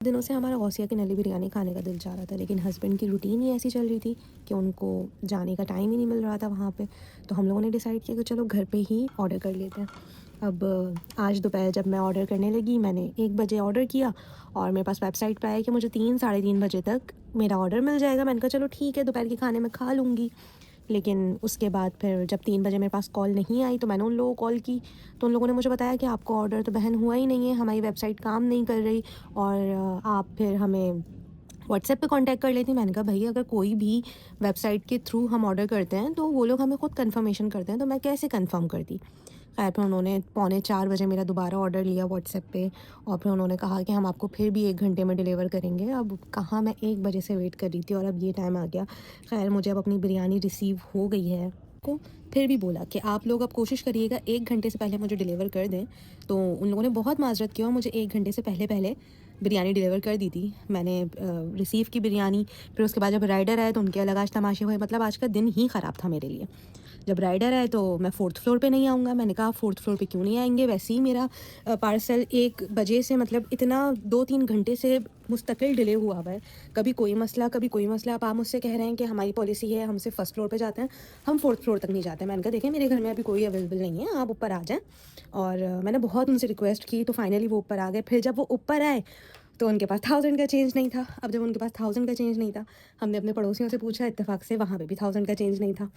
दिनों से हमारा गौसिया की नली बिरयानी खाने का दिल चाह रहा था, लेकिन हस्बैंड की रूटीन ही ऐसी चल रही थी कि उनको जाने का टाइम ही नहीं मिल रहा था वहाँ पे। तो हम लोगों ने डिसाइड किया कि चलो घर पे ही ऑर्डर कर लेते हैं। अब आज दोपहर जब मैं ऑर्डर करने लगी, मैंने 1 बजे ऑर्डर किया और मेरे पास वेबसाइट पे आया कि मुझे 3 साढ़े 3 बजे तक मेरा ऑर्डर मिल जाएगा। मैंने कहा चलो ठीक है, दोपहर के खाने में खा लूँगी। लेकिन उसके बाद फिर जब 3 बजे मेरे पास कॉल नहीं आई तो मैंने उन लोगों को कॉल की, तो उन लोगों ने मुझे बताया कि आपका ऑर्डर तो बहन हुआ ही नहीं है, हमारी वेबसाइट काम नहीं कर रही और आप फिर हमें व्हाट्सएप पे कांटेक्ट कर लेती। मैंने कहा भई अगर कोई भी वेबसाइट के थ्रू हम ऑर्डर करते हैं तो वो लोग हमें खुद कन्फर्मेशन करते हैं, तो मैं कैसे कन्फर्म करती। ख़ैर फिर उन्होंने पौने 4 बजे मेरा दोबारा ऑर्डर लिया व्हाट्सएप पे और फिर उन्होंने कहा कि हम आपको फिर भी 1 घंटे में डिलीवर करेंगे। अब कहाँ मैं 1 बजे से वेट कर रही थी और अब ये टाइम आ गया। ख़ैर मुझे अब अपनी बिरयानी रिसीव हो गई है। को फिर भी बोला कि आप लोग अब कोशिश करिएगा 1 घंटे से पहले मुझे डिलीवर कर दें। तो उन लोगों ने बहुत माज़रत की और मुझे 1 घंटे से पहले बिरयानी डिलीवर कर दी थी। मैंने रिसीव की बिरयानी, फिर उसके बाद जब राइडर आए तो उनके अलग आज तमाशे हुए। मतलब आज का दिन ही ख़राब था मेरे लिए। जब राइडर आए तो मैं 4th फ्लोर पे नहीं आऊँगा। मैंने कहा आप 4th फ्लोर पे क्यों नहीं आएँगे? वैसे ही मेरा पार्सल 1 बजे से मतलब इतना 2-3 घंटे से मुस्तकिल डिले हुआ हुआ है। कभी कोई मसला, कभी कोई मसला। अब आप मुझसे कह रहे हैं कि हमारी पॉलिसी है, हम सिर्फ़ फर्स्ट फ्लोर पे जाते हैं, हम 4th फ्लोर तक नहीं जाते। मैंने कहा देखिए मेरे घर में अभी कोई अवेलेबल नहीं है, आप ऊपर आ जाएँ। और मैंने बहुत उनसे रिक्वेस्ट की तो फाइनली वो ऊपर आ गए। फिर जब वो ऊपर आए तो उनके पास 1000 का चेंज नहीं था। अब जब उनके पास 1000 का चेंज नहीं था, हमने अपने पड़ोसियों से पूछा, इत्तेफ़ाक से वहाँ पे भी 1000 का चेंज नहीं था।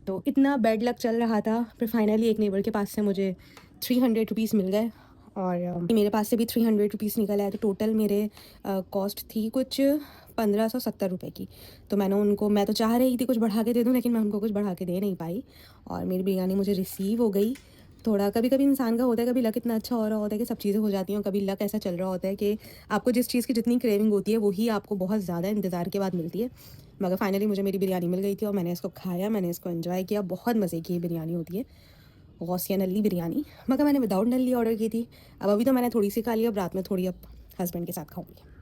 तो इतना बैड लक चल रहा था। फिर फाइनली एक नेबर के पास से मुझे 300 रुपीज़ मिल गए और मेरे पास से भी 300 रुपीज़ निकल आए। तो टोटल मेरे कॉस्ट थी कुछ 1570 रुपए की। तो मैं तो चाह रही थी कुछ बढ़ा के दे दूँ, लेकिन मैं उनको कुछ बढ़ा के दे नहीं पाई और मेरी बिरयानी मुझे रिसीव हो गई। थोड़ा कभी-कभी इंसान का होता है, कभी लक इतना अच्छा हो रहा होता है कि सब चीज़ें हो जाती हैं और कभी लक ऐसा चल रहा होता है कि आपको जिस चीज़ की जितनी क्रेविंग होती है, वही आपको बहुत ज़्यादा इंतज़ार के बाद मिलती है। मगर फाइनली मुझे मेरी बिरयानी मिल गई थी और मैंने इसको खाया, मैंने इसको एन्जॉय किया। बहुत मज़े की ये बिरयानी होती है, गौसिया नल्ली बिरयानी। मगर मैंने विदाउट नल्ली ऑर्डर की थी। अब अभी तो मैंने थोड़ी-सी खा ली, अब रात में थोड़ी अब हस्बैंड के साथ खाऊँगी।